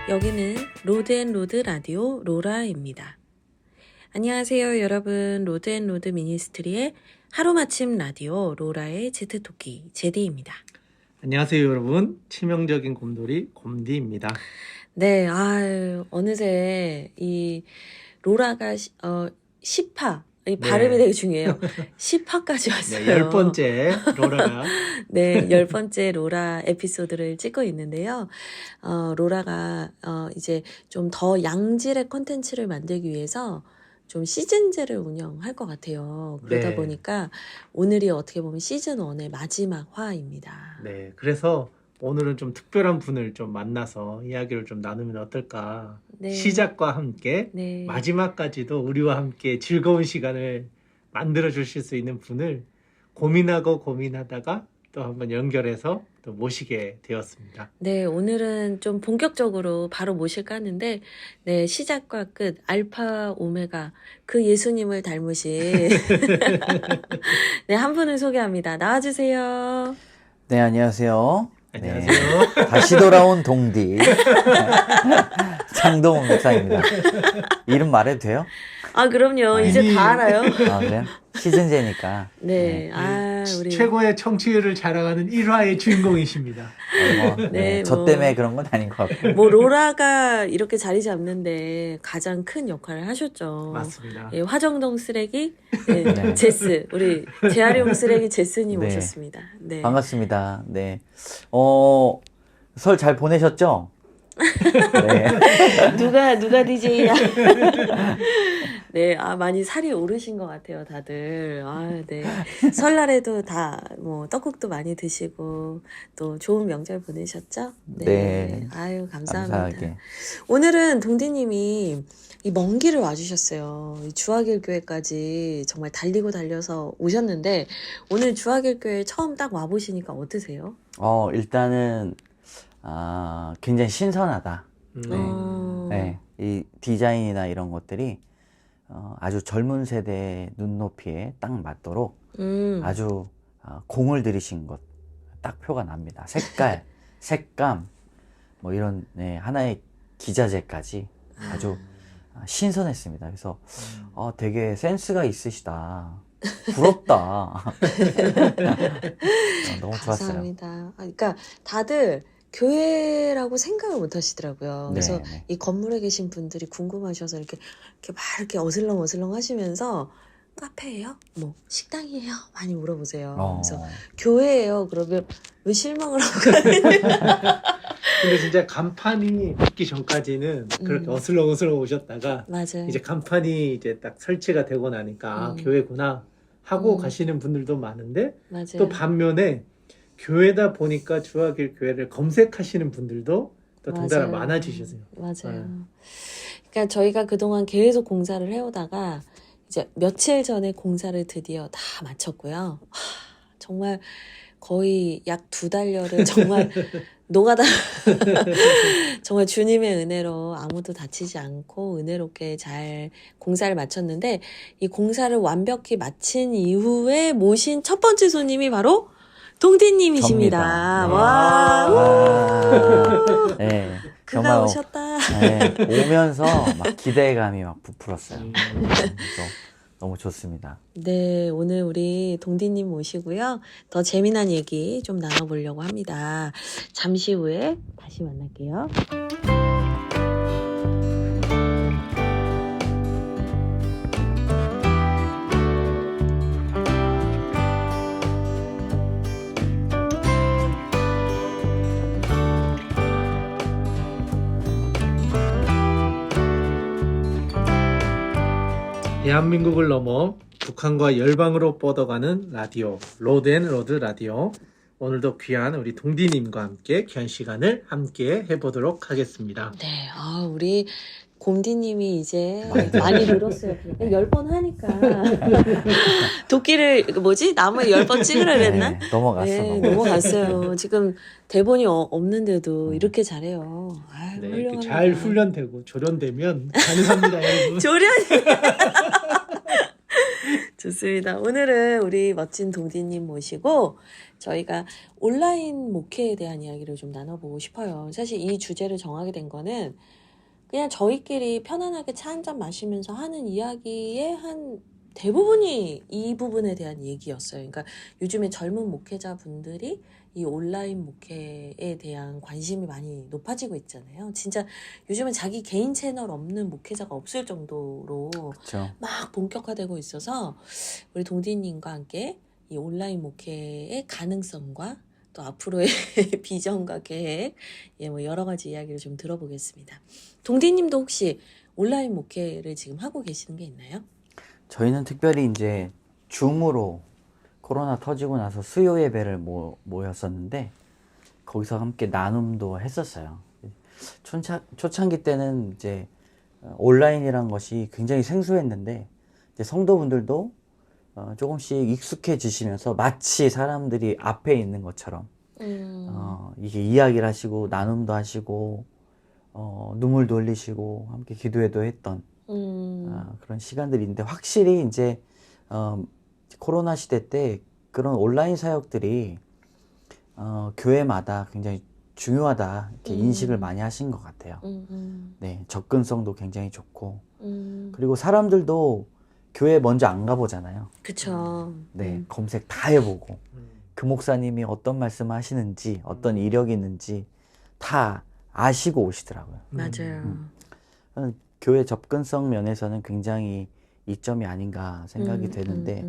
여기는 로드앤로드 라디오 로라입니다. 안녕하세요 여러분. 로드앤로드 미니스트리의 하루마침 라디오 로라의 제트토끼 제디입니다. 안녕하세요 여러분. 치명적인 곰돌이 곰디입니다. 네, 어느새 이 로라가 10화, 이 발음이 되게 중요해요. 10화까지 왔어요. 네, 10번째 로라가 네, 10번째 로라 에피소드를 찍고 있는데요. 로라가 이제 좀 더 양질의 콘텐츠를 만들기 위해서 좀 시즌제를 운영할 것 같아요. 그러다 네. 보니까 오늘이 어떻게 보면 시즌 1의 마지막 화입니다. 네, 그래서 오늘은 좀 특별한 분을 좀 만나서 이야기를 좀 나누면 어떨까. 네. 시작과 함께 네. 마지막까지도 우리와 함께 즐거운 시간을 만들어 주실 수 있는 분을 고민하다가 또 한번 연결해서 또 모시게 되었습니다. 네, 오늘은 좀 본격적으로 바로 모실까 하는데, 네, 시작과 끝, 알파, 오메가, 그 예수님을 닮으신, 네, 한 분을 소개합니다. 나와주세요. 네, 안녕하세요. 안녕하세요. 네, 다시 돌아온 동디. 장동훈 목사입니다. 이름 말해도 돼요? 그럼요. 이제 다 알아요. 아, 그래요? 시즌제니까. 네, 우리. 최고의 청취율을 자랑하는 1화의 주인공이십니다. 네, 저 뭐. 때문에 그런 건 아닌 것 같고. 뭐, 로라가 이렇게 자리 잡는데 가장 큰 역할을 하셨죠. 맞습니다. 예, 화정동 쓰레기, 네, 네. 제스, 우리 재활용 쓰레기 제스님 네. 오셨습니다. 네. 반갑습니다. 네. 설 잘 보내셨죠? 네. 누가 DJ야? 네, 많이 살이 오르신 것 같아요, 다들. 네. 설날에도 다, 떡국도 많이 드시고, 또 좋은 명절 보내셨죠? 네. 감사합니다. 감사하게. 오늘은 동디님이 이 먼 길을 와주셨어요. 이 주하길 교회까지 정말 달려서 오셨는데, 오늘 주하길 교회 처음 딱 와보시니까 어떠세요? 일단은, 굉장히 신선하다. 네. 이 디자인이나 이런 것들이 아주 젊은 세대의 눈높이에 딱 맞도록 아주 공을 들이신 것 딱 표가 납니다. 색깔, 색감, 뭐 이런 하나의 기자재까지 아주 신선했습니다. 그래서 되게 센스가 있으시다. 부럽다. 너무 좋았어요. 감사합니다. 그러니까 다들 교회라고 생각을 못 하시더라고요. 그래서 네. 이 건물에 계신 분들이 궁금하셔서 이렇게 막 이렇게 어슬렁 하시면서 카페예요? 뭐 식당이에요? 많이 물어보세요. 그래서 교회예요. 그러면 왜 실망을 하고 가는 근데 진짜 간판이 붙기 전까지는 그렇게 어슬렁 오셨다가 맞아요. 이제 간판이 이제 딱 설치가 되고 나니까 교회구나 하고 가시는 분들도 많은데 맞아요. 또 반면에 교회다 보니까 주하길 교회를 검색하시는 분들도 또 덩달아 맞아요. 많아지셨어요. 맞아요. 그러니까 저희가 그동안 계속 공사를 해오다가 이제 며칠 전에 공사를 드디어 다 마쳤고요. 정말 거의 약 2달여를 정말 노가다 정말 주님의 은혜로 아무도 다치지 않고 은혜롭게 잘 공사를 마쳤는데, 이 공사를 완벽히 마친 이후에 모신 첫 번째 손님이 바로 동디님이십니다. 접니다. 네. 와. 네. 그가 정말 오셨다. 네, 오면서 막 기대감이 막 부풀었어요. 그래서 너무 좋습니다. 네, 오늘 우리 동디님 모시고요. 더 재미난 얘기 좀 나눠보려고 합니다. 잠시 후에 다시 만날게요. 대한민국을 넘어 북한과 열방으로 뻗어가는 라디오 로드앤로드 라디오, 오늘도 귀한 우리 동디님과 함께 귀한 시간을 함께 해보도록 하겠습니다. 네, 우리 곰디님이 이제 많이 늘었어요. 10번 하니까. 도끼를, 나무에 10번 찍으라 그랬나? 네, 넘어갔어. 넘어갔어요. 지금 대본이 없는데도 이렇게 잘해요. 네, 이렇게 훌륭합니다. 잘 훈련되고 조련되면 가능합니다, 여러분. 조련이. 좋습니다. 오늘은 우리 멋진 동디님 모시고 저희가 온라인 목회에 대한 이야기를 좀 나눠보고 싶어요. 사실 이 주제를 정하게 된 거는 그냥 저희끼리 편안하게 차 한잔 마시면서 하는 이야기의 한 대부분이 이 부분에 대한 얘기였어요. 그러니까 요즘에 젊은 목회자분들이 이 온라인 목회에 대한 관심이 많이 높아지고 있잖아요. 진짜 요즘은 자기 개인 채널 없는 목회자가 없을 정도로 그렇죠. 막 본격화되고 있어서 우리 동디님과 함께 이 온라인 목회의 가능성과 또 앞으로의 비전과 계획, 예, 뭐 여러 가지 이야기를 좀 들어보겠습니다. 동디님도 혹시 온라인 목회를 지금 하고 계시는 게 있나요? 저희는 특별히 이제 줌으로 코로나 터지고 나서 수요 예배를 모였었는데 거기서 함께 나눔도 했었어요. 초창기 때는 이제 온라인이란 것이 굉장히 생소했는데 이제 성도분들도 조금씩 익숙해지시면서 마치 사람들이 앞에 있는 것처럼 이게 이야기를 하시고 나눔도 하시고 눈물도 흘리시고 함께 기도회도 했던 그런 시간들인데 확실히 이제 코로나 시대 때 그런 온라인 사역들이 교회마다 굉장히 중요하다 이렇게 인식을 많이 하신 것 같아요. 네, 접근성도 굉장히 좋고 그리고 사람들도 교회 먼저 안 가보잖아요. 그쵸. 네, 검색 다 해보고 음. 그 목사님이 어떤 말씀 하시는지 어떤 이력이 있는지 다 아시고 오시더라고요. 맞아요. 교회 접근성 면에서는 굉장히 이점이 아닌가 생각이 되는데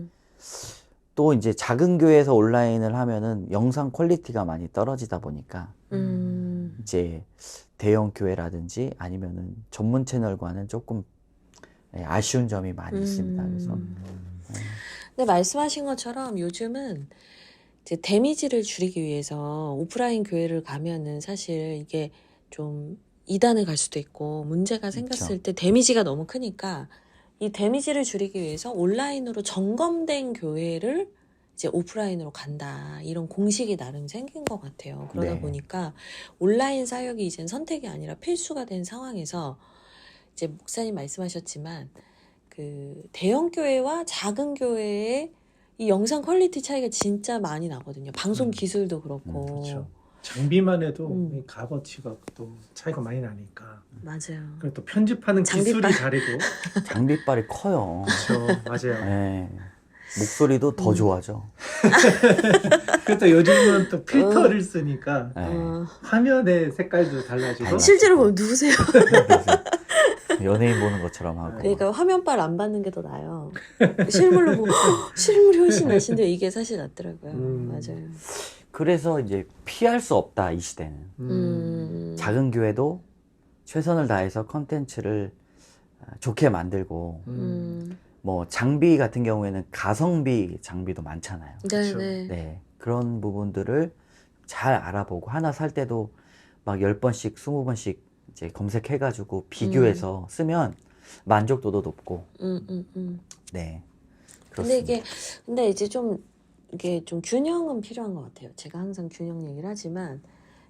또 이제 작은 교회에서 온라인을 하면은 영상 퀄리티가 많이 떨어지다 보니까 이제 대형 교회라든지 아니면은 전문 채널과는 조금 아쉬운 점이 많이 있습니다. 그래서 근데 말씀하신 것처럼 요즘은 이제 데미지를 줄이기 위해서 오프라인 교회를 가면은 사실 이게 좀 이단에 갈 수도 있고 문제가 생겼을 때 데미지가 너무 크니까 이 데미지를 줄이기 위해서 온라인으로 점검된 교회를 이제 오프라인으로 간다. 이런 공식이 나름 생긴 것 같아요. 그러다 네. 보니까 온라인 사역이 이젠 선택이 아니라 필수가 된 상황에서 이제 목사님 말씀하셨지만 그 대형 교회와 작은 교회의 이 영상 퀄리티 차이가 진짜 많이 나거든요. 방송 기술도 그렇고. 그렇죠. 장비만 해도 음. 이 값어치가 또 차이가 많이 나니까. 맞아요. 그리고 또 편집하는 기술이 장비빨. 다르고. 장비빨이 커요. 그렇죠. 맞아요. 네. 목소리도 더 좋아져. 그래서 요즘은 또 필터를 쓰니까 네. 화면의 색깔도 달라지고. 달라. 실제로 보면 누구세요? 그래서 연예인 보는 것처럼 하고. 그러니까 화면빨 안 받는 게 더 나아요. 실물로 보면 실물이 훨씬 나신데 이게 사실 낫더라고요. 맞아요. 그래서 이제 피할 수 없다 이 시대는. 작은 교회도 최선을 다해서 컨텐츠를 좋게 만들고 뭐 장비 같은 경우에는 가성비 장비도 많잖아요. 네네. 네, 그런 부분들을 잘 알아보고 하나 살 때도 막 10번씩 20번씩 이제 검색해가지고 비교해서 쓰면 만족도도 높고. 네, 그렇습니다. 근데 이제 좀 이게 좀 균형은 필요한 것 같아요. 제가 항상 균형 얘기를 하지만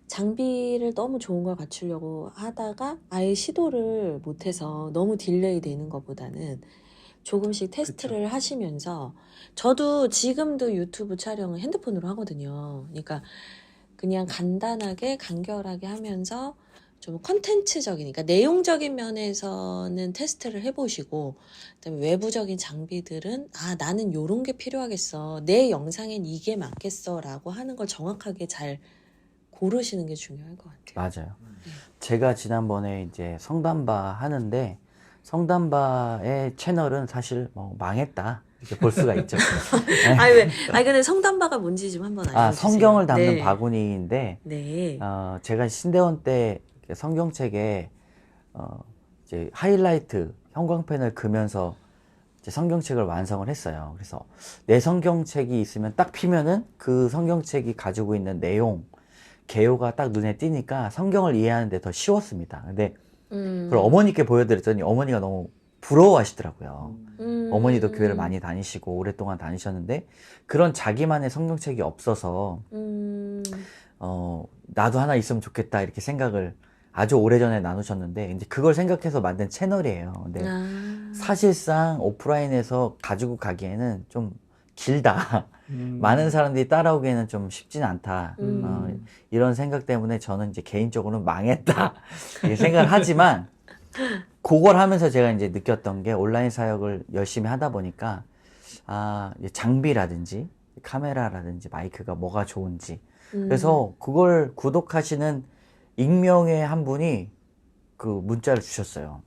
장비를 너무 좋은 걸 갖추려고 하다가 아예 시도를 못해서 너무 딜레이 되는 것보다는 조금씩 테스트를 하시면서 저도 지금도 유튜브 촬영을 핸드폰으로 하거든요. 그러니까 그냥 간단하게 간결하게 하면서 좀 컨텐츠적인, 그러니까 내용적인 면에서는 테스트를 해보시고 그다음에 외부적인 장비들은 나는 요런 게 필요하겠어. 내 영상엔 이게 맞겠어 라고 하는 걸 정확하게 잘 고르시는 게 중요할 것 같아요. 맞아요. 제가 지난번에 이제 성담바 하는데 성담바의 채널은 사실 뭐 망했다 이렇게 볼 수가 있죠. 근데 성담바가 뭔지 좀 한번 알려주세요. 성경을 담는 네. 바구니인데 네. 제가 신대원 때 성경책에 이제 하이라이트 형광펜을 그면서 이제 성경책을 완성을 했어요. 그래서 내 성경책이 있으면 딱 피면은 그 성경책이 가지고 있는 내용, 개요가 딱 눈에 띄니까 성경을 이해하는데 더 쉬웠습니다. 근데 그걸 어머니께 보여드렸더니 어머니가 너무 부러워하시더라고요. 어머니도 교회를 많이 다니시고 오랫동안 다니셨는데 그런 자기만의 성경책이 없어서 나도 하나 있으면 좋겠다 이렇게 생각을 아주 오래전에 나누셨는데 이제 그걸 생각해서 만든 채널이에요. 근데 사실상 오프라인에서 가지고 가기에는 좀 길다. 많은 사람들이 따라오기에는 좀 쉽진 않다. 이런 생각 때문에 저는 이제 개인적으로는 망했다. 이렇게 생각을 하지만 그걸 하면서 제가 이제 느꼈던 게 온라인 사역을 열심히 하다 보니까 이제 장비라든지 카메라라든지 마이크가 뭐가 좋은지 그래서 그걸 구독하시는 익명의 한 분이 그 문자를 주셨어요.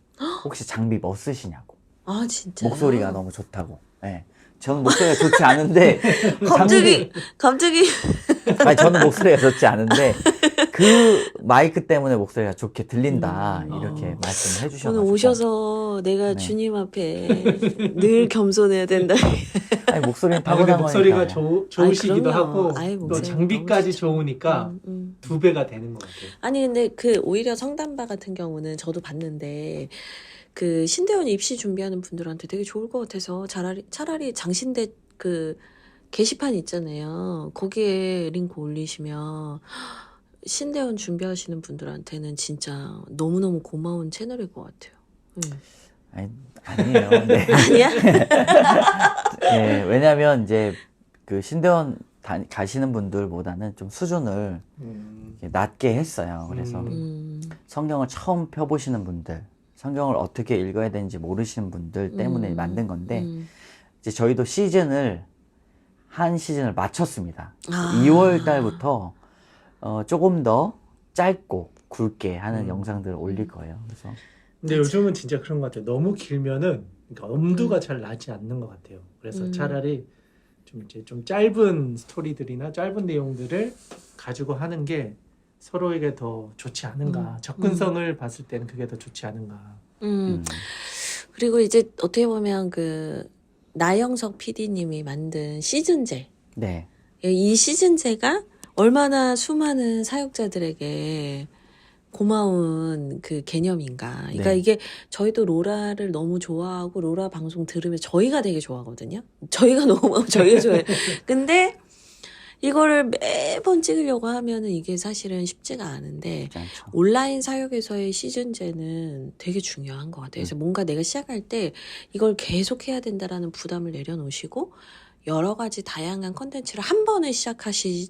혹시 장비 뭐 쓰시냐고. 아, 진짜요? 목소리가 너무 좋다고. 네. 저는 목소리가 좋지 않은데 갑자기 아니 저는 목소리가 좋지 않은데 그 마이크 때문에 목소리가 좋게 들린다 이렇게 말씀을 해주셔서 오늘 오셔서 내가 네. 주님 앞에 늘 겸손해야 된다. 아니 목소리는 아, 근데 타고난 목소리가 거니까요. 좋으시기도 그럼요. 하고 아이, 또 목소리 장비까지 너무 좋죠. 좋으니까 2배가 되는 것 같아요. 아니 근데 그 오히려 성담바 같은 경우는 저도 봤는데 그 신대원 입시 준비하는 분들한테 되게 좋을 것 같아서 차라리 장신대 그 게시판 있잖아요. 거기에 링크 올리시면 신대원 준비하시는 분들한테는 진짜 너무너무 고마운 채널일 것 같아요. 아니에요. 네. 아니야? 네, 왜냐면 이제 그 신대원 가시는 분들보다는 좀 수준을 이렇게 낮게 했어요. 그래서 성경을 처음 펴보시는 분들, 성경을 어떻게 읽어야 되는지 모르시는 분들 때문에 만든 건데 이제 저희도 한 시즌을 마쳤습니다. 2월 달부터 조금 더 짧고 굵게 하는 영상들을 올릴 거예요. 그래서 근데 요즘은 진짜 그런 것 같아요. 너무 길면은 그러니까 엄두가 잘 나지 않는 것 같아요. 그래서 차라리 좀 짧은 스토리들이나 짧은 내용들을 가지고 하는 게 서로에게 더 좋지 않은가. 접근성을 봤을 때는 그게 더 좋지 않은가. 그리고 이제 어떻게 보면 그 나영석 PD님이 만든 시즌제. 네. 이 시즌제가 얼마나 수많은 사역자들에게 고마운 그 개념인가. 그러니까 네. 이게 저희도 로라를 너무 좋아하고 로라 방송 들으면 저희가 되게 좋아하거든요. 저희가 너무 저희가 좋아해요. 근데 이거를 매번 찍으려고 하면은 이게 사실은 쉽지가 않은데 쉽지 않죠. 온라인 사역에서의 시즌제는 되게 중요한 것 같아요. 그래서 뭔가 내가 시작할 때 이걸 계속 해야 된다라는 부담을 내려놓으시고 여러 가지 다양한 컨텐츠를 한 번에 시작하시는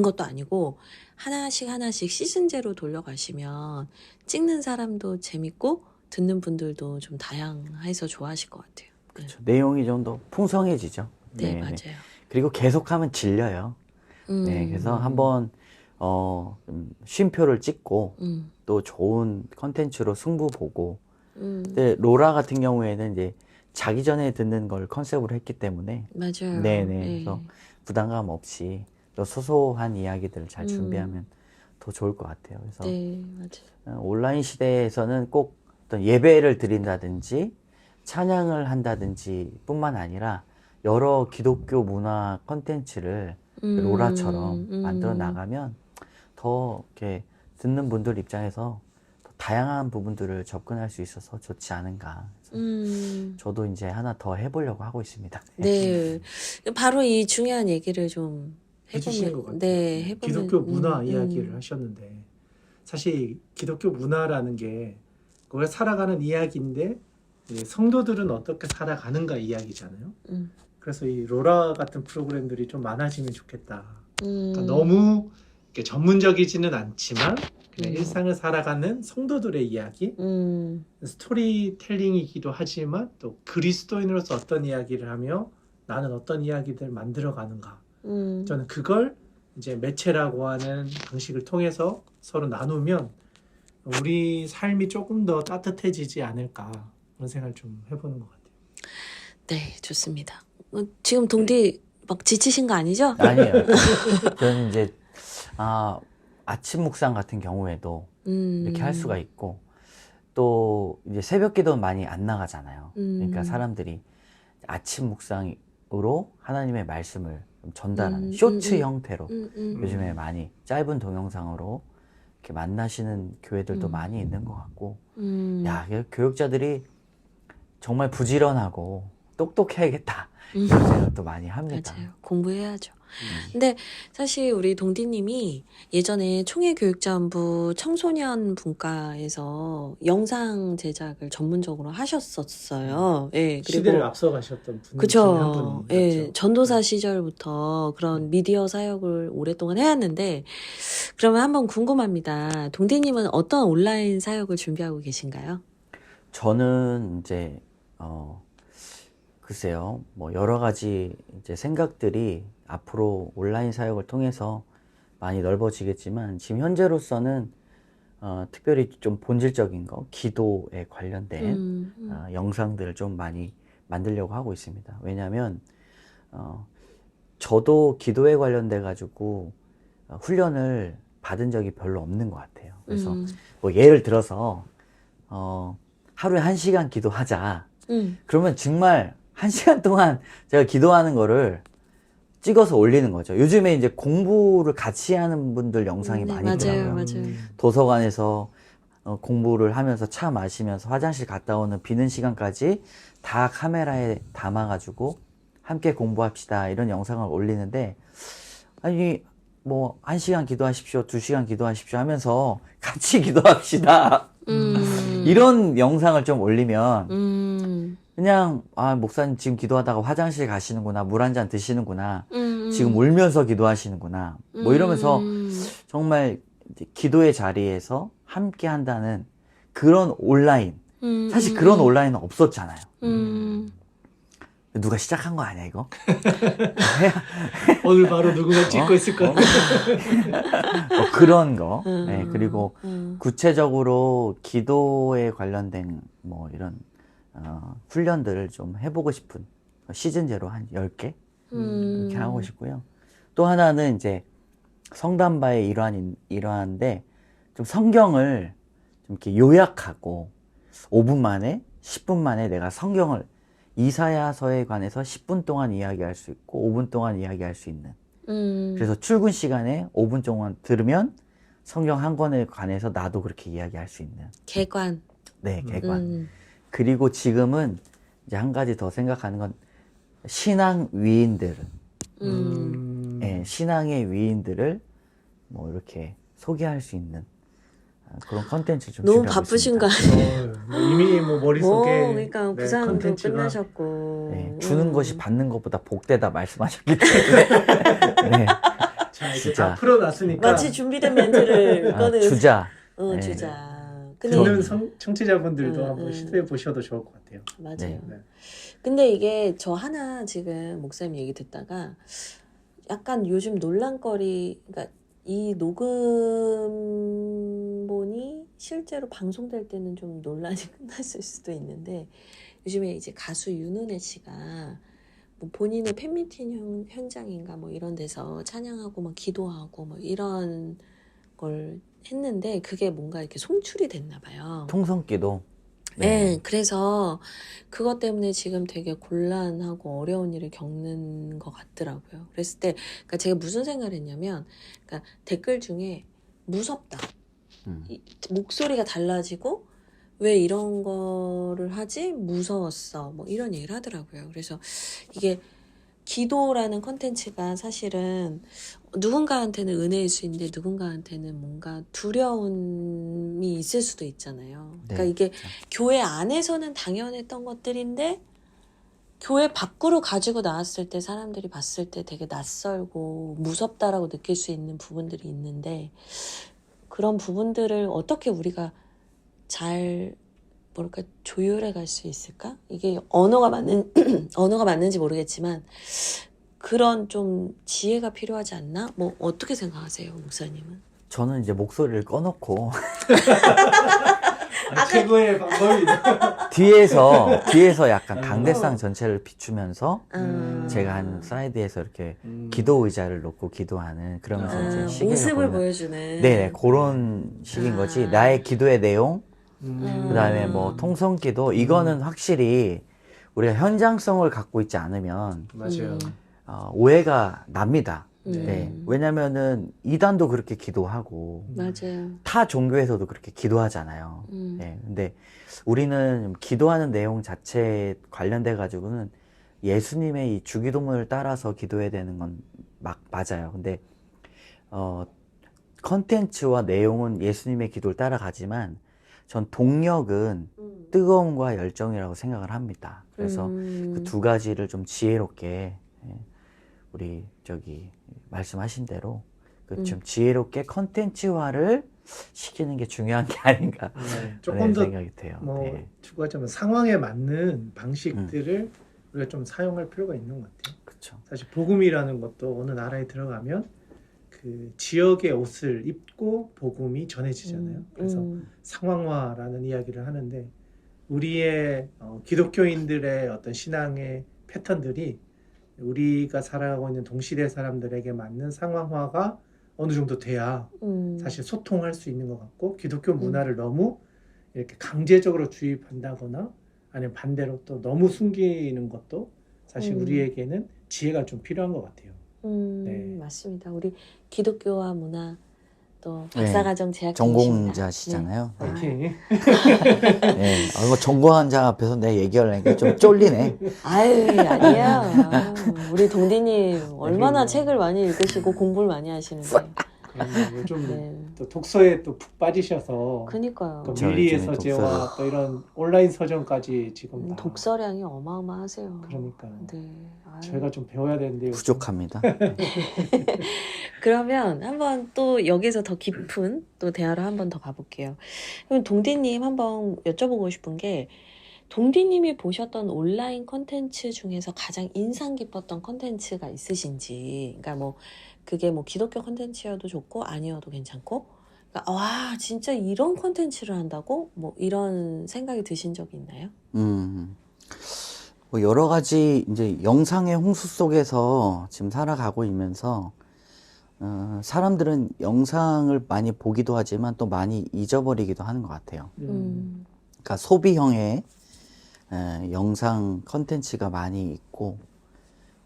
것도 아니고 하나씩 시즌제로 돌려가시면 찍는 사람도 재밌고 듣는 분들도 좀 다양해서 좋아하실 것 같아요. 그렇죠. 내용이 좀 더 풍성해지죠. 네, 맞아요. 그리고 계속하면 질려요. 네, 그래서 한번 좀 쉼표를 찍고 또 좋은 컨텐츠로 승부 보고. 근데 로라 같은 경우에는 이제 자기 전에 듣는 걸 컨셉으로 했기 때문에 맞아요. 네네. 그래서 부담감 없이 또 소소한 이야기들을 잘 준비하면 더 좋을 것 같아요. 그래서 네, 맞아요. 온라인 시대에서는 꼭 어떤 예배를 드린다든지 찬양을 한다든지 뿐만 아니라 여러 기독교 문화 컨텐츠를 로라처럼 만들어 나가면 더 이렇게 듣는 분들 입장에서 더 다양한 부분들을 접근할 수 있어서 좋지 않은가. 저도 이제 하나 더 해보려고 하고 있습니다. 네, 바로 이 중요한 얘기를 좀 해주신 것 같아요. 네, 해보면 기독교 문화 이야기를 하셨는데 사실 기독교 문화라는 게 우리가 살아가는 이야기인데 성도들은 어떻게 살아가는가 이야기잖아요. 그래서 이 로라 같은 프로그램들이 좀 많아지면 좋겠다. 그러니까 너무 이렇게 전문적이지는 않지만 그냥 일상을 살아가는 성도들의 이야기, 스토리텔링이기도 하지만 또 그리스도인으로서 어떤 이야기를 하며 나는 어떤 이야기들을 만들어가는가. 저는 그걸 이제 매체라고 하는 방식을 통해서 서로 나누면 우리 삶이 조금 더 따뜻해지지 않을까 그런 생각을 좀 해보는 것 같아요. 네, 좋습니다. 지금 동디 막 지치신 거 아니죠? 아니에요. 저는 이제 아침 묵상 같은 경우에도 이렇게 할 수가 있고 또 이제 새벽 기도는 많이 안 나가잖아요. 그러니까 사람들이 아침 묵상으로 하나님의 말씀을 좀 전달하는 쇼츠 형태로 요즘에 많이 짧은 동영상으로 이렇게 만나시는 교회들도 많이 있는 것 같고 야, 교육자들이 정말 부지런하고 똑똑해야겠다 이런 생각도 많이 합니다. 맞아요. 공부해야죠. 근데 사실 우리 동디님이 예전에 총회교육자원부 청소년 분과에서 영상 제작을 전문적으로 하셨었어요. 예, 시대를 그리고 앞서가셨던 분 중에 한 그쵸. 분이었죠. 예, 전도사 시절부터 그런 미디어 사역을 오랫동안 해왔는데, 그러면 한번 궁금합니다. 동디님은 어떤 온라인 사역을 준비하고 계신가요? 저는 이제 글쎄요, 뭐 여러 가지 이제 생각들이 앞으로 온라인 사역을 통해서 많이 넓어지겠지만 지금 현재로서는 특별히 좀 본질적인 거, 기도에 관련된 영상들을 좀 많이 만들려고 하고 있습니다. 왜냐하면 저도 기도에 관련돼 가지고 훈련을 받은 적이 별로 없는 것 같아요. 그래서 뭐 예를 들어서 하루에 1시간 기도하자. 그러면 정말 1시간 동안 제가 기도하는 거를 찍어서 올리는 거죠. 요즘에 이제 공부를 같이 하는 분들 영상이 많이 맞아요, 있더라고요. 맞아요. 도서관에서 공부를 하면서 차 마시면서 화장실 갔다 오는 비는 시간까지 다 카메라에 담아가지고 함께 공부합시다 이런 영상을 올리는데, 아니 뭐 1시간 기도하십시오, 2시간 기도하십시오 하면서 같이 기도합시다 이런 영상을 좀 올리면 그냥 목사님 지금 기도하다가 화장실 가시는구나, 물 한 잔 드시는구나, 지금 울면서 기도하시는구나 뭐 이러면서 정말 기도의 자리에서 함께 한다는 그런 온라인, 사실 그런 온라인은 없었잖아요. 누가 시작한 거 아니야 이거? 오늘 바로 누군가 찍고 있을 거야. 뭐 그런 거. 네, 그리고 구체적으로 기도에 관련된 뭐 이런 훈련들을 좀 해보고 싶은 시즌제로 한 10개 이렇게 하고 싶고요. 또 하나는 이제 성단바의 일환인데 좀 성경을 좀 이렇게 요약하고 5분 만에 10분 만에 내가 성경을 이사야서에 관해서 10분 동안 이야기할 수 있고 5분 동안 이야기할 수 있는, 그래서 출근 시간에 5분 동안 들으면 성경 한 권에 관해서 나도 그렇게 이야기할 수 있는 개관. 네, 개관. 그리고 지금은 이제 한 가지 더 생각하는 건 신앙 위인들, 네, 신앙의 위인들을 뭐 이렇게 소개할 수 있는 그런 컨텐츠를 좀 너무 준비하고 바쁘신 있습니다. 거 아니에요? 이미 뭐 머릿속에 그러니까 부상도 컨텐츠가 끝나셨고. 네, 주는 것이 받는 것보다 복되다 말씀하셨기 때문에 네, 자 이제 진짜. 다 풀어놨으니까 마치 준비된 멘트를 꺼내. 주자. 네. 네. 주자. 근데 듣는 청취자분들도 한번 음. 시도해 보셔도 좋을 것 같아요. 맞아요. 네. 네. 근데 이게 저 하나 지금 목사님 얘기 듣다가 약간 요즘 논란거리, 그러니까 이 녹음본이 실제로 방송될 때는 좀 논란이 끝났을 수도 있는데, 요즘에 이제 가수 윤은혜 씨가 뭐 본인의 팬미팅 현장인가 뭐 이런 데서 찬양하고 뭐 기도하고 뭐 이런 걸 했는데 그게 뭔가 이렇게 송출이 됐나 봐요. 통성기도. 네, 그래서 그것 때문에 지금 되게 곤란하고 어려운 일을 겪는 것 같더라고요. 그랬을 때, 그러니까 제가 무슨 생각을 했냐면, 그러니까 댓글 중에 무섭다. 목소리가 달라지고, 왜 이런 거를 하지? 무서웠어. 뭐 이런 얘기를 하더라고요. 그래서 이게 기도라는 컨텐츠가 사실은 누군가한테는 은혜일 수 있는데 누군가한테는 뭔가 두려움이 있을 수도 있잖아요. 그러니까 네, 이게 그렇죠. 교회 안에서는 당연했던 것들인데 교회 밖으로 가지고 나왔을 때 사람들이 봤을 때 되게 낯설고 무섭다라고 느낄 수 있는 부분들이 있는데, 그런 부분들을 어떻게 우리가 잘 뭐랄까 조율해 갈 수 있을까? 이게 언어가 맞는지 모르겠지만 그런 좀 지혜가 필요하지 않나? 뭐 어떻게 생각하세요, 목사님은? 저는 이제 목소리를 꺼놓고 최고의 방법이다. 뒤에서 약간 강대상 전체를 비추면서 제가 한 사이드에서 이렇게 기도 의자를 놓고 기도하는, 그러면서 이제 시계를 모습을 보면 보여주는. 네, 그런 식인 거지. 나의 기도의 내용, 그다음에 뭐 통성기도, 이거는 확실히 우리가 현장성을 갖고 있지 않으면 맞아요. 오해가 납니다. 네. 네. 왜냐면은 이단도 그렇게 기도하고 맞아요. 타 종교에서도 그렇게 기도하잖아요. 네. 근데 우리는 기도하는 내용 자체에 관련돼 가지고는 예수님의 이 주기도문을 따라서 기도해야 되는 건 맞아요. 근데 컨텐츠와 내용은 예수님의 기도를 따라가지만 전 동력은 뜨거움과 열정이라고 생각을 합니다. 그래서 그 두 가지를 좀 지혜롭게 우리 말씀하신 대로 그 좀 지혜롭게 컨텐츠화를 시키는 게 중요한 게 아닌가 조금 더 생각이 돼요. 네. 추가하자면 상황에 맞는 방식들을 우리가 좀 사용할 필요가 있는 것 같아요. 그렇죠. 사실 복음이라는 것도 어느 나라에 들어가면 그 지역의 옷을 입고 복음이 전해지잖아요. 그래서 상황화라는 이야기를 하는데 우리의 기독교인들의 어떤 신앙의 패턴들이 우리가 살아가고 있는 동시대 사람들에게 맞는 상황화가 어느 정도 돼야 사실 소통할 수 있는 것 같고 기독교 문화를 너무 이렇게 강제적으로 주입한다거나 아니면 반대로 또 너무 숨기는 것도 사실 우리에게는 지혜가 좀 필요한 것 같아요. 네. 맞습니다. 우리 기독교와 문화 또 네. 박사과정 재학생이십니다. 전공자시잖아요. 네. 파이팅! 네. 뭐 전공한 자 앞에서 내가 얘기하려니까 좀 쫄리네. 아유, 아니야. 우리 동디님 얼마나 그럼요. 책을 많이 읽으시고 공부를 많이 하시는데. 그러면 요즘 네. 또 독서에 또 푹 빠지셔서 그니까요. 그 저 밀리의 요즘에 서재와 또 이런 온라인 서점까지 지금 다 독서량이 어마어마하세요. 그러니까 네. 아유. 저희가 좀 배워야 되는데 요즘. 부족합니다. 그러면 한번 또 여기서 더 깊은 또 대화를 한번 더 가볼게요. 그럼 동디님 한번 여쭤보고 싶은 게 동디님이 보셨던 온라인 컨텐츠 중에서 가장 인상 깊었던 컨텐츠가 있으신지, 그러니까 뭐 그게 뭐 기독교 컨텐츠여도 좋고 아니어도 괜찮고, 그러니까 와 진짜 이런 컨텐츠를 한다고 뭐 이런 생각이 드신 적이 있나요? 뭐 여러 가지 이제 영상의 홍수 속에서 지금 살아가고 있면서 사람들은 영상을 많이 보기도 하지만 또 많이 잊어버리기도 하는 것 같아요. 그러니까 소비형의 영상 컨텐츠가 많이 있고,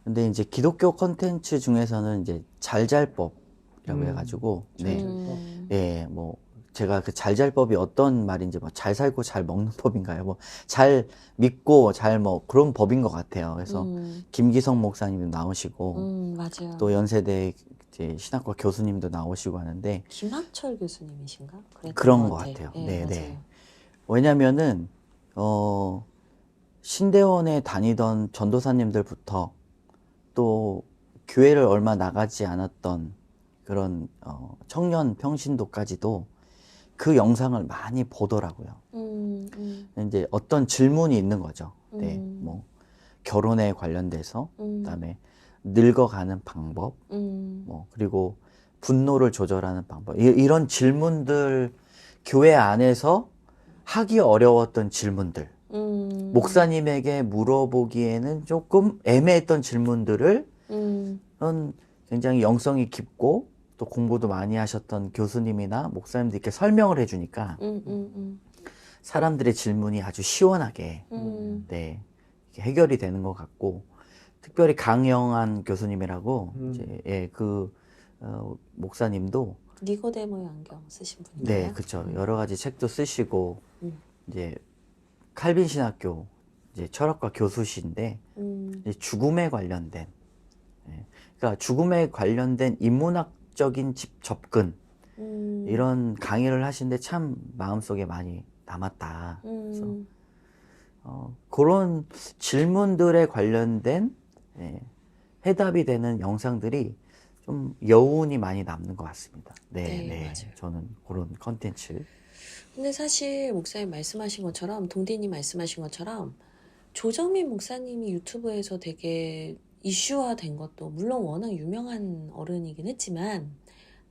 근데 이제 기독교 컨텐츠 중에서는 이제 잘잘법이라고 해가지고, 네, 뭐 제가 그 잘잘법이 어떤 말인지 뭐 잘 살고 잘 먹는 법인가요? 뭐 잘 믿고 잘 뭐 그런 법인 것 같아요. 그래서 김기성 목사님도 나오시고, 맞아요. 또 연세대 이제 신학과 교수님도 나오시고 하는데 김학철 교수님이신가? 그랬던 그런 것 같아요. 같아요. 네, 네, 네. 맞아요. 왜냐면은 신대원에 다니던 전도사님들부터 또 교회를 얼마 나가지 않았던 그런 청년 평신도까지도 그 영상을 많이 보더라고요. 이제 어떤 질문이 있는 거죠. 네, 뭐 결혼에 관련돼서, 그다음에 늙어가는 방법, 뭐 그리고 분노를 조절하는 방법, 이런 질문들, 교회 안에서 하기 어려웠던 질문들, 목사님에게 물어보기에는 조금 애매했던 질문들을 굉장히 영성이 깊고 또 공부도 많이 하셨던 교수님이나 목사님들께 설명을 해주니까 사람들의 질문이 아주 시원하게 네, 이렇게 해결이 되는 것 같고, 특별히 강영한 교수님이라고 이제 목사님도 니고데모의 안경 쓰신 분인가요? 네, 그렇죠. 여러 가지 책도 쓰시고 이제 칼빈 신학교 이제 철학과 교수신데 이제 죽음에 관련된, 그러니까 죽음에 관련된 인문학적인 접근 이런 강의를 하시는데 참 마음속에 많이 남았다. 그래서 그런 질문들에 관련된 해답이 되는 영상들이 좀 여운이 많이 남는 것 같습니다. 네, 네, 맞아요. 저는 그런 컨텐츠. 근데 사실 목사님 말씀하신 것처럼, 동디님 말씀하신 것처럼 조정민 목사님이 유튜브에서 되게 이슈화 된 것도 물론 워낙 유명한 어른이긴 했지만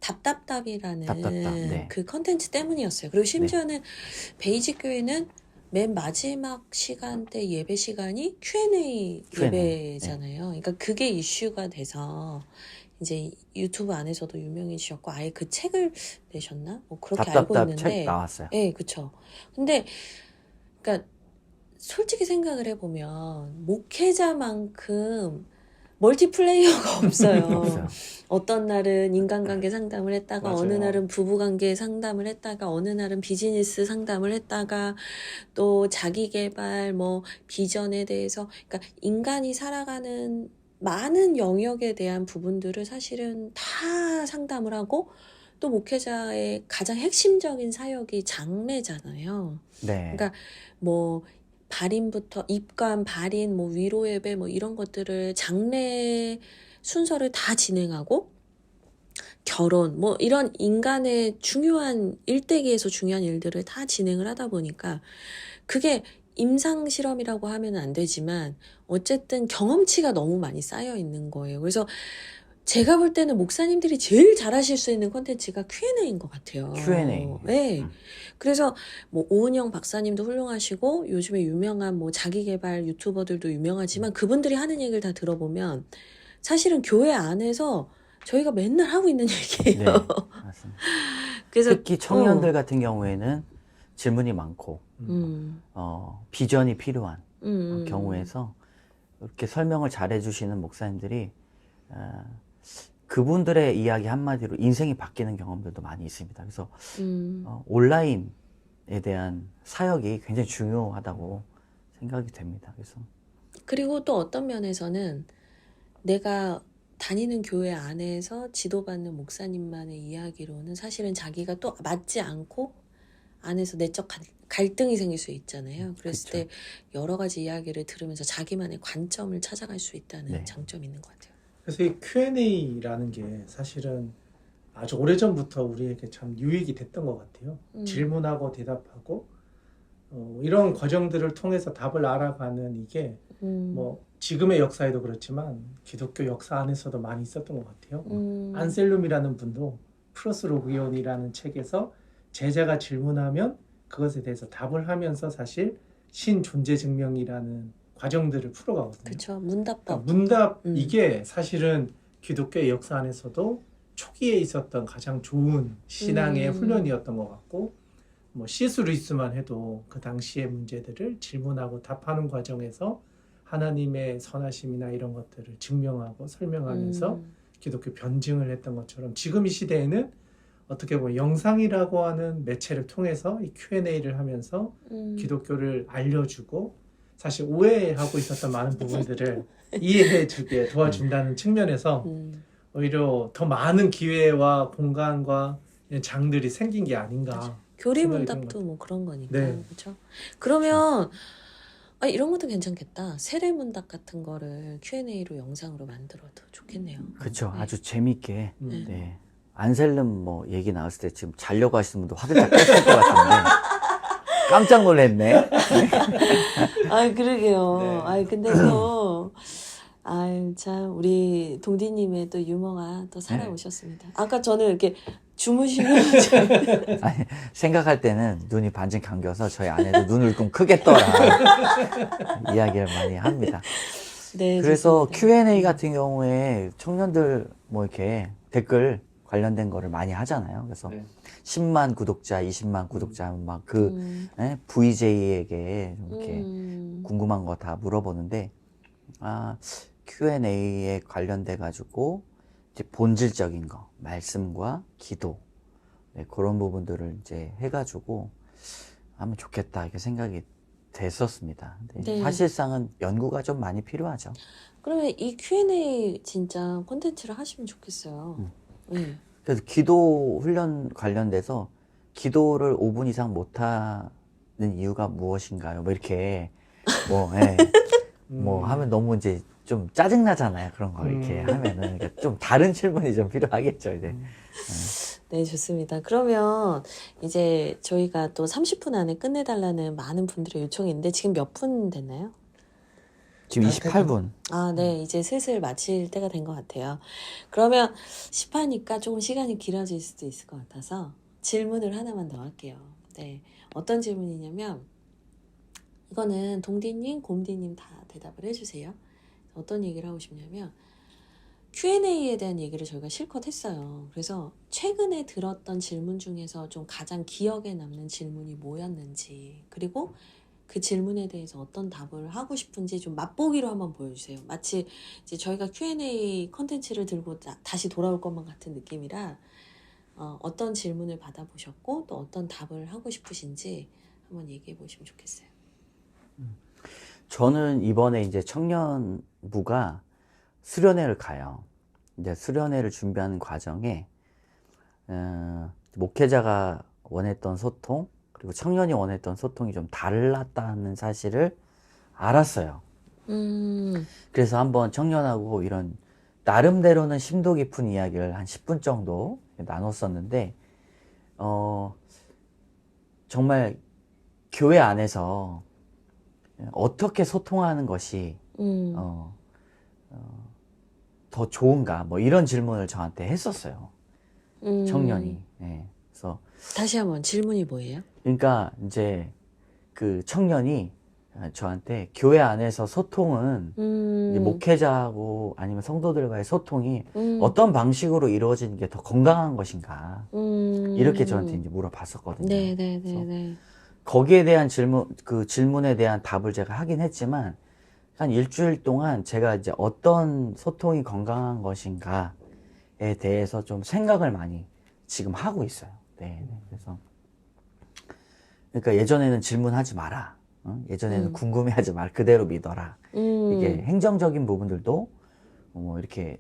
답답답이라는 네. 그 컨텐츠 때문이었어요. 그리고 심지어는 베이직 교회는 맨 마지막 시간대 예배 시간이 Q&A 예배잖아요. 그러니까 그게 이슈가 돼서 이제 유튜브 안에서도 유명해지셨고 아예 그 책을 내셨나? 뭐 그렇게 알고 답답답 있는데. 책 나왔어요. 네, 그쵸. 근데 그러니까 솔직히 생각을 해보면 목회자만큼 멀티플레이어가 없어요. 없어요. 어떤 날은 인간관계 상담을 했다가 어느 맞아요. 날은 부부관계 상담을 했다가 어느 날은 비즈니스 상담을 했다가 또 자기계발 뭐 비전에 대해서 그러니까 인간이 살아가는 많은 영역에 대한 부분들을 사실은 다 상담을 하고 또 목회자의 가장 핵심적인 사역이 장례잖아요. 네. 그러니까 뭐 발인부터 입관, 발인, 뭐 위로 예배 뭐 이런 것들을 장례 순서를 다 진행하고 결혼 뭐 이런 인간의 중요한 일대기에서 중요한 일들을 다 진행을 하다 보니까 그게 임상 실험이라고 하면 안 되지만 어쨌든 경험치가 너무 많이 쌓여 있는 거예요. 그래서 제가 볼 때는 목사님들이 제일 잘하실 수 있는 콘텐츠가 Q&A인 것 같아요. Q&A. 네. 그래서 뭐 오은영 박사님도 훌륭하시고 요즘에 유명한 뭐 자기계발 유튜버들도 유명하지만 그분들이 하는 얘기를 다 들어보면 사실은 교회 안에서 저희가 맨날 하고 있는 얘기예요. 네, 맞습니다. 그래서 특히 청년들 같은 경우에는 질문이 많고 비전이 필요한 경우에서 이렇게 설명을 잘 해주시는 목사님들이 그분들의 이야기 한마디로 인생이 바뀌는 경험들도 많이 있습니다. 그래서 온라인에 대한 사역이 굉장히 중요하다고 생각이 됩니다. 그리고 또 어떤 면에서는 내가 다니는 교회 안에서 지도받는 목사님만의 이야기로는 사실은 자기가 또 맞지 않고 안에서 내적 갈등이 생길 수 있잖아요. 그랬을 그쵸. 때 여러 가지 이야기를 들으면서 자기만의 관점을 찾아갈 수 있다는 네. 장점이 있는 것 같아요. 그래서 이 Q&A라는 게 사실은 아주 오래전부터 우리에게 참 유익이 됐던 것 같아요. 질문하고 대답하고 이런 과정들을 통해서 답을 알아가는 이게 뭐 지금의 역사에도 그렇지만 기독교 역사 안에서도 많이 있었던 것 같아요. 안셀룸이라는 분도 프로스로기온이라는 책에서 제자가 질문하면 그것에 대해서 답을 하면서 사실 신존재 증명이라는 과정들을 풀어가거든요. 그렇죠. 문답법. 그러니까 문답 이게 사실은 기독교의 역사 안에서도 초기에 있었던 가장 좋은 신앙의 훈련이었던 것 같고 뭐 C.S. 루이스만 해도 그 당시의 문제들을 질문하고 답하는 과정에서 하나님의 선하심이나 이런 것들을 증명하고 설명하면서 기독교 변증을 했던 것처럼 지금 이 시대에는 어떻게 보면 영상이라고 하는 매체를 통해서 이 Q&A를 하면서 기독교를 알려주고 사실 오해하고 있었던 많은 부분들을 이해해주게 도와준다는 측면에서 오히려 더 많은 기회와 공간과 이런 장들이 생긴 게 아닌가. 교리문답도 뭐 그런 거니까. 네. 그렇죠. 그러면 이런 것도 괜찮겠다. 세례문답 같은 거를 Q&A로 영상으로 만들어도 좋겠네요. 그렇죠. 네. 아주 재밌게. 네. 네. 안셀름 뭐 얘기 나왔을 때 지금 자려고 하시는 분도 화들짝 깼을 것 같은데 깜짝 놀랐네. 그러게요. 네. 근데 또 참 우리 동디님의 또 유머가 또 살아오셨습니다. 아까 저는 이렇게 주무시는 아니, 생각할 때는 눈이 반쯤 감겨서 저희 아내도 눈을 좀 크게 떠라 이야기를 많이 합니다. 네, 그래서 좋습니다. Q&A 같은 경우에 청년들 뭐 이렇게 댓글 관련된 거를 많이 하잖아요. 그래서 네. 10만 구독자, 20만 구독자 막 VJ에게 좀 이렇게 궁금한 거 다 물어보는데 Q&A에 관련돼 가지고 이제 본질적인 거, 말씀과 기도 그런 부분들을 이제 해가지고 하면 좋겠다 이렇게 생각이 됐었습니다. 근데 네. 사실상은 연구가 좀 많이 필요하죠. 그러면 이 Q&A 진짜 콘텐츠를 하시면 좋겠어요. 네. 그래서 기도 훈련 관련돼서 기도를 5분 이상 못하는 이유가 무엇인가요? 뭐 이렇게 뭐 하면 너무 이제 좀 짜증나잖아요. 그런 거 이렇게 하면은 그러니까 좀 다른 질문이 좀 필요하겠죠. 이제. 네, 좋습니다. 그러면 이제 저희가 또 30분 안에 끝내달라는 많은 분들의 요청이 있는데 지금 몇 분 됐나요? 지금 28분. 네, 이제 슬슬 마칠 때가 된 것 같아요. 그러면 10화니까 조금 시간이 길어질 수도 있을 것 같아서 질문을 하나만 더 할게요. 네, 어떤 질문이냐면 이거는 동디님, 곰디님 다 대답을 해주세요. 어떤 얘기를 하고 싶냐면 Q&A에 대한 얘기를 저희가 실컷 했어요. 그래서 최근에 들었던 질문 중에서 좀 가장 기억에 남는 질문이 뭐였는지 그리고 그 질문에 대해서 어떤 답을 하고 싶은지 좀 맛보기로 한번 보여주세요. 마치 이제 저희가 Q&A 컨텐츠를 들고 다시 돌아올 것만 같은 느낌이라 어떤 질문을 받아보셨고 또 어떤 답을 하고 싶으신지 한번 얘기해 보시면 좋겠어요. 저는 이번에 이제 청년부가 수련회를 가요. 이제 수련회를 준비하는 과정에 목회자가 원했던 소통 그리고 청년이 원했던 소통이 좀 달랐다는 사실을 알았어요. 그래서 한번 청년하고 이런 나름대로는 심도 깊은 이야기를 한 10분 정도 나눴었는데 정말 교회 안에서 어떻게 소통하는 것이 더 좋은가 뭐 이런 질문을 저한테 했었어요. 청년이. 네. 그래서 다시 한번 질문이 뭐예요? 그러니까 이제 그 청년이 저한테 교회 안에서 소통은 이제 목회자하고 아니면 성도들과의 소통이 어떤 방식으로 이루어지는 게 더 건강한 것인가 이렇게 저한테 이제 물어봤었거든요. 네네네네. 거기에 대한 그 질문에 대한 답을 제가 하긴 했지만 한 일주일 동안 제가 이제 어떤 소통이 건강한 것인가에 대해서 좀 생각을 많이 지금 하고 있어요. 네. 그래서 그러니까 예전에는 질문하지 마라. 예전에는 궁금해하지 말 그대로 믿어라. 이게 행정적인 부분들도 뭐 이렇게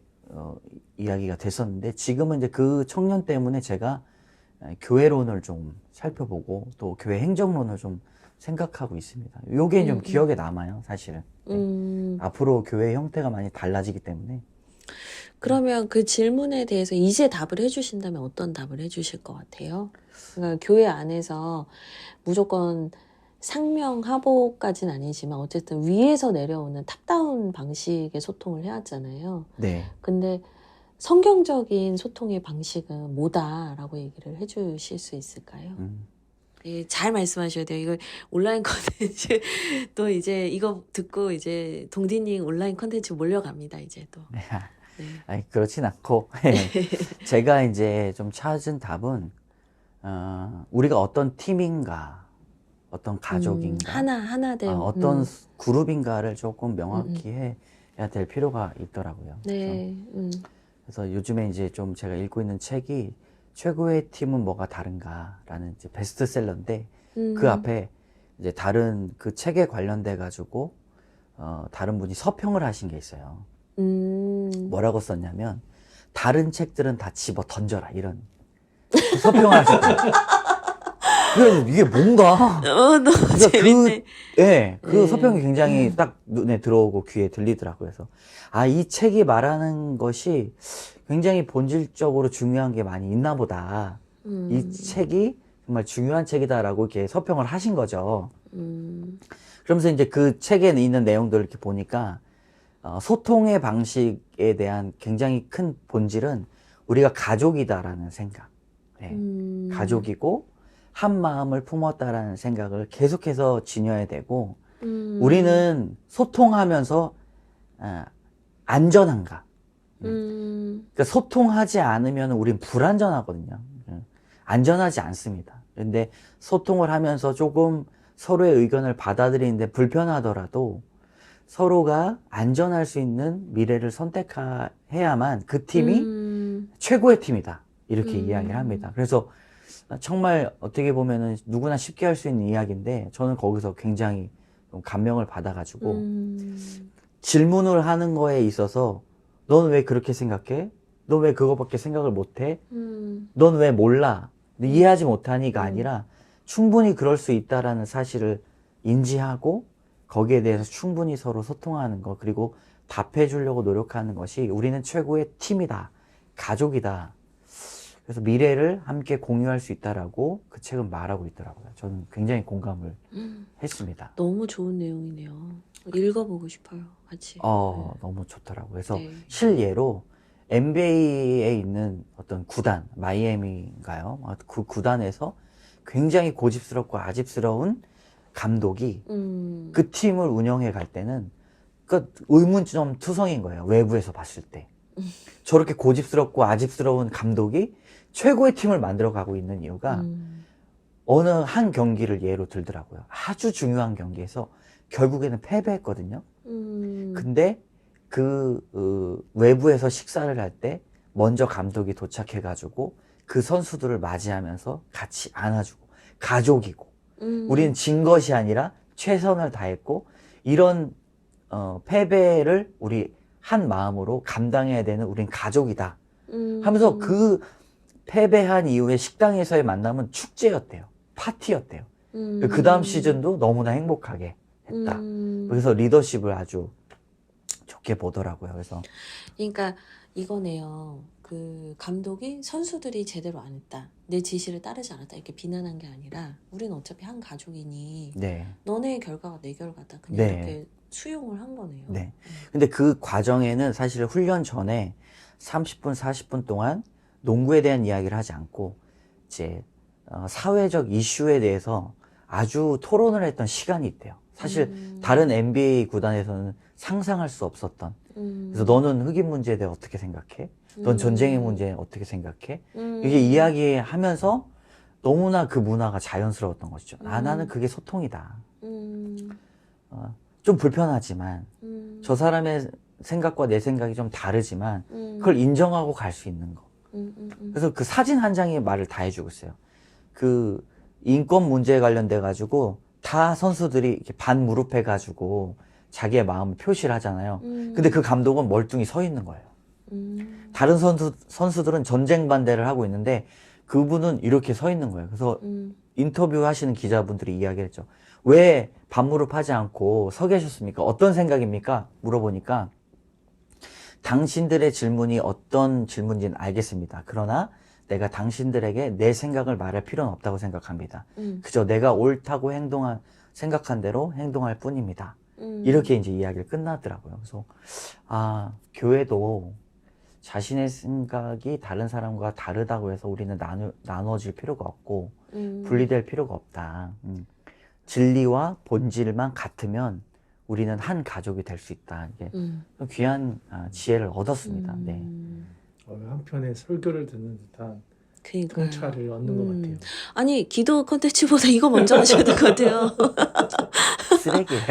이야기가 됐었는데 지금은 이제 그 청년 때문에 제가 교회론을 좀 살펴보고 또 교회 행정론을 좀 생각하고 있습니다. 요게 좀 기억에 남아요, 사실은. 네. 앞으로 교회 형태가 많이 달라지기 때문에. 그러면 그 질문에 대해서 이제 답을 해주신다면 어떤 답을 해주실 것 같아요? 그러니까 교회 안에서 무조건 상명하복까지는 아니지만 어쨌든 위에서 내려오는 탑다운 방식의 소통을 해왔잖아요. 네. 근데 성경적인 소통의 방식은 뭐다라고 얘기를 해주실 수 있을까요? 예, 잘 말씀하셔야 돼요. 이거 온라인 컨텐츠 또 이제 이거 듣고 이제 동디님 온라인 컨텐츠 몰려갑니다. 이제 또. 네. 네. 아니, 그렇진 않고 제가 이제 좀 찾은 답은 우리가 어떤 팀인가, 어떤 가족인가, 하나 된 어떤 그룹인가를 조금 명확히 해야 될 필요가 있더라고요. 네. 그래서 요즘에 이제 좀 제가 읽고 있는 책이 최고의 팀은 뭐가 다른가라는 이제 베스트셀러인데 그 앞에 이제 다른 그 책에 관련돼 가지고 다른 분이 서평을 하신 게 있어요. 뭐라고 썼냐면 다른 책들은 다 집어 던져라 이런 서평을 하셨어요. 그래서 이게 뭔가 너무 재밌네. 그 서평이 굉장히 딱 눈에 들어오고 귀에 들리더라고요. 그래서 이 책이 말하는 것이 굉장히 본질적으로 중요한 게 많이 있나 보다. 이 책이 정말 중요한 책이다라고 이렇게 서평을 하신 거죠. 그러면서 이제 그 책에 있는 내용들을 이렇게 보니까 소통의 방식에 대한 굉장히 큰 본질은 우리가 가족이다라는 생각. 네. 가족이고 한 마음을 품었다라는 생각을 계속해서 지녀야 되고 우리는 소통하면서 안전한가. 그러니까 소통하지 않으면 우린 불안전하거든요. 안전하지 않습니다. 근데 소통을 하면서 조금 서로의 의견을 받아들이는데 불편하더라도 서로가 안전할 수 있는 미래를 선택해야만 그 팀이 최고의 팀이다. 이렇게 이야기를 합니다. 그래서 정말 어떻게 보면은 누구나 쉽게 할 수 있는 이야기인데 저는 거기서 굉장히 좀 감명을 받아가지고 질문을 하는 거에 있어서 넌 왜 그렇게 생각해? 넌 왜 그거밖에 생각을 못해? 넌 왜 몰라? 이해하지 못하니가 아니라 충분히 그럴 수 있다라는 사실을 인지하고 거기에 대해서 충분히 서로 소통하는 것 그리고 답해 주려고 노력하는 것이 우리는 최고의 팀이다. 가족이다. 그래서 미래를 함께 공유할 수 있다라고 그 책은 말하고 있더라고요. 저는 굉장히 공감을 했습니다. 너무 좋은 내용이네요. 읽어보고 싶어요. 같이. 너무 좋더라고요. 그래서 네. 실예로 NBA에 있는 어떤 구단, 마이애미인가요? 그 구단에서 굉장히 고집스럽고 아집스러운 감독이 그 팀을 운영해 갈 때는 그 의문점 투성인 거예요. 외부에서 봤을 때. 저렇게 고집스럽고 아집스러운 감독이 최고의 팀을 만들어 가고 있는 이유가 어느 한 경기를 예로 들더라고요. 아주 중요한 경기에서 결국에는 패배했거든요. 근데 외부에서 식사를 할 때 먼저 감독이 도착해가지고 그 선수들을 맞이하면서 같이 안아주고 가족이고 우리는 진 것이 아니라 최선을 다했고 이런 패배를 우리 한 마음으로 감당해야 되는 우린 가족이다 하면서 그 패배한 이후에 식당에서의 만남은 축제였대요. 파티였대요. 그 다음 시즌도 너무나 행복하게 했다. 그래서 리더십을 아주 좋게 보더라고요. 그래서 그러니까 이거네요. 그 감독이 선수들이 제대로 안 했다, 내 지시를 따르지 않았다 이렇게 비난한 게 아니라 우리는 어차피 한 가족이니 네. 너네 결과가 내 결과다 그냥 네. 이렇게 수용을 한 거네요. 네. 근데 그 과정에는 사실 훈련 전에 30분, 40분 동안 농구에 대한 이야기를 하지 않고 이제 사회적 이슈에 대해서 아주 토론을 했던 시간이 있대요. 사실 다른 NBA 구단에서는 상상할 수 없었던. 그래서 너는 흑인 문제에 대해 어떻게 생각해? 넌 전쟁의 문제에 어떻게 생각해? 이게 이야기하면서 너무나 그 문화가 자연스러웠던 것이죠. 나는 그게 소통이다. 좀 불편하지만 저 사람의 생각과 내 생각이 좀 다르지만 그걸 인정하고 갈 수 있는 거. 그래서 그 사진 한 장의 말을 다 해주고 있어요. 그 인권 문제에 관련돼 가지고 다 선수들이 이렇게 반무릎해 가지고 자기의 마음을 표시를 하잖아요. 근데 그 감독은 멀뚱히 서 있는 거예요. 다른 선수들은 전쟁 반대를 하고 있는데 그분은 이렇게 서 있는 거예요. 그래서 인터뷰 하시는 기자분들이 이야기를 했죠. 왜 반무릎 하지 않고 서 계셨습니까? 어떤 생각입니까? 물어보니까 당신들의 질문이 어떤 질문인지는 알겠습니다. 그러나 내가 당신들에게 내 생각을 말할 필요는 없다고 생각합니다. 그저 내가 옳다고 생각한 대로 행동할 뿐입니다. 이렇게 이제 이야기를 끝나더라고요. 그래서 교회도 자신의 생각이 다른 사람과 다르다고 해서 우리는 나눠질 필요가 없고 분리될 필요가 없다. 진리와 본질만 같으면 우리는 한 가족이 될 수 있다. 이게 귀한 지혜를 얻었습니다. 네. 한편의 설교를 듣는 듯한 그러니까요. 통찰을 얻는 것 같아요. 아니 기도 컨텐츠보다 이거 먼저 하셔야 될 것 같아요. 쓰레기예요.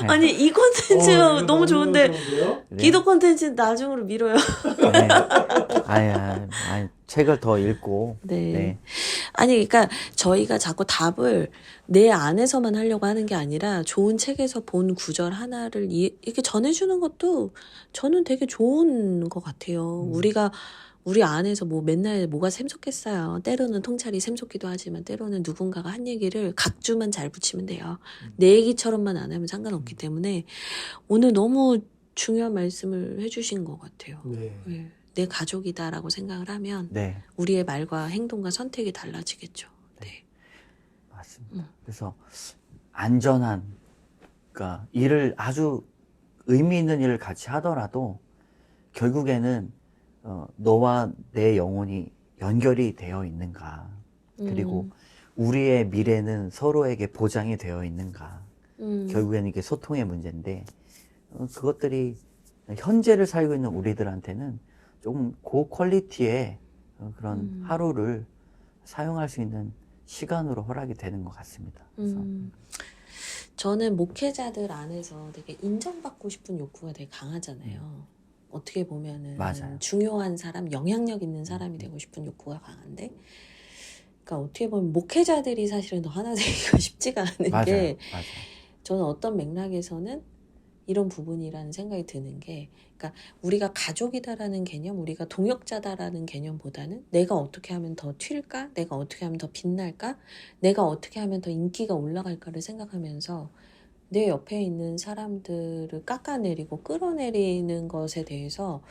아니 이 컨텐츠 이거 너무 좋은데 좋은데요? 네. 기도 컨텐츠 나중으로 미뤄요. 네. 아니, 책을 더 읽고. 네. 네. 아니 그러니까 저희가 자꾸 답을 내 안에서만 하려고 하는 게 아니라 좋은 책에서 본 구절 하나를 이렇게 전해주는 것도 저는 되게 좋은 것 같아요. 우리 안에서 뭐 맨날 뭐가 샘솟겠어요. 때로는 통찰이 샘솟기도 하지만 때로는 누군가가 한 얘기를 각주만 잘 붙이면 돼요. 내 얘기처럼만 안 하면 상관없기 때문에 오늘 너무 중요한 말씀을 해주신 것 같아요. 네. 네. 내 가족이다라고 생각을 하면 네. 우리의 말과 행동과 선택이 달라지겠죠. 네. 맞습니다. 그래서 안전한, 그러니까 일을 아주 의미 있는 일을 같이 하더라도 결국에는 너와 내 영혼이 연결이 되어 있는가, 그리고 우리의 미래는 서로에게 보장이 되어 있는가, 결국에는 이게 소통의 문제인데 그것들이 현재를 살고 있는 우리들한테는 조금 고퀄리티의 그런 하루를 사용할 수 있는 시간으로 허락이 되는 것 같습니다. 그래서 저는 목회자들 안에서 되게 인정받고 싶은 욕구가 되게 강하잖아요. 어떻게 보면은 맞아요. 중요한 사람, 영향력 있는 사람이 되고 싶은 욕구가 강한데, 그러니까 어떻게 보면 목회자들이 사실은 더 하나 되기가 쉽지가 않은 맞아요. 게, 맞아요. 저는 어떤 맥락에서는 이런 부분이라는 생각이 드는 게, 그러니까 우리가 가족이다라는 개념, 우리가 동역자다라는 개념보다는 내가 어떻게 하면 더 튈까? 내가 어떻게 하면 더 빛날까? 내가 어떻게 하면 더 인기가 올라갈까를 생각하면서 내 옆에 있는 사람들을 깎아내리고 끌어내리는 것에 대해서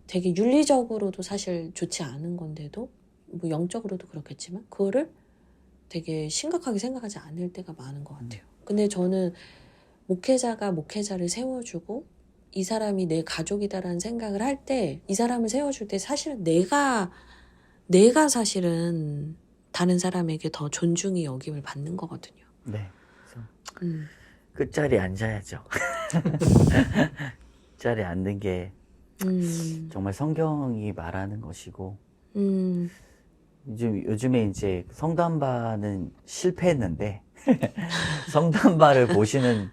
되게 윤리적으로도 사실 좋지 않은 건데도 뭐 영적으로도 그렇겠지만 그거를 되게 심각하게 생각하지 않을 때가 많은 것 같아요. 근데 저는 목회자가 목회자를 세워주고 이 사람이 내 가족이다라는 생각을 할 때, 이 사람을 세워줄 때 사실은 내가 사실은 다른 사람에게 더 존중이 여김을 받는 거거든요. 네. 그래서 끝자리에 앉아야죠. 끝자리에 앉는 게 정말 성경이 말하는 것이고 요즘에 이제 성담바는 실패했는데 성담바를 보시는